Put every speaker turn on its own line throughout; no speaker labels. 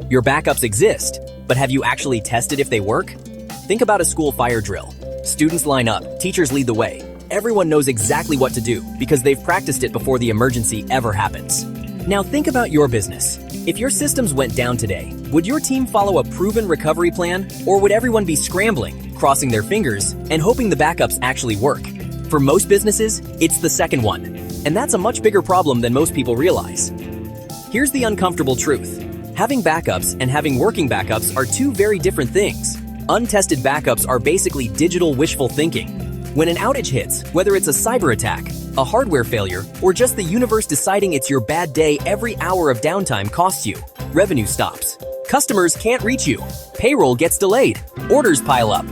Your backups exist, but have you actually tested if they work? Think about a school fire drill. Students line up, teachers lead the way. Everyone knows exactly what to do because they've practiced it before the emergency ever happens. Now think about your business. If your systems went down today, would your team follow a proven recovery plan, or would everyone be scrambling, crossing their fingers, and hoping the backups actually work? For most businesses, it's the second one, and that's a much bigger problem than most people realize. Here's the uncomfortable truth. Having backups and having working backups are two very different things. Untested backups are basically digital wishful thinking. When an outage hits, whether it's a cyber attack, a hardware failure, or just the universe deciding it's your bad day, every hour of downtime costs you. Revenue stops. Customers can't reach you. Payroll gets delayed. Orders pile up.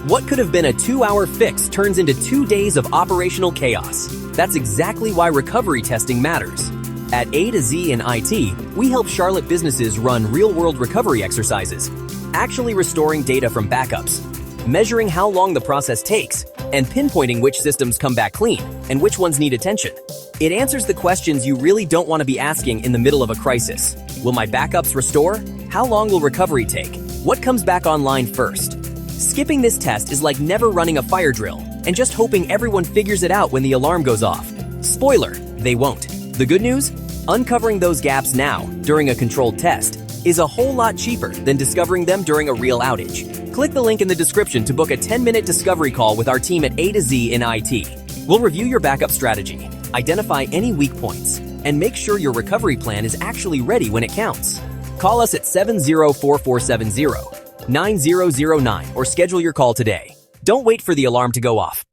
What could have been a 2-hour fix turns into 2 days of operational chaos. That's exactly why recovery testing matters. At AtoZinIT, we help Charlotte businesses run real-world recovery exercises, actually restoring data from backups, measuring how long the process takes, and pinpointing which systems come back clean and which ones need attention. It answers the questions you really don't want to be asking in the middle of a crisis. Will my backups restore? How long will recovery take? What comes back online first? Skipping this test is like never running a fire drill and just hoping everyone figures it out when the alarm goes off. Spoiler, they won't. The good news? Uncovering those gaps now, during a controlled test, is a whole lot cheaper than discovering them during a real outage. Click the link in the description to book a 10-minute discovery call with our team at AtoZinIT. We'll review your backup strategy, identify any weak points, and make sure your recovery plan is actually ready when it counts. Call us at 704470-9009 or schedule your call today. Don't wait for the alarm to go off.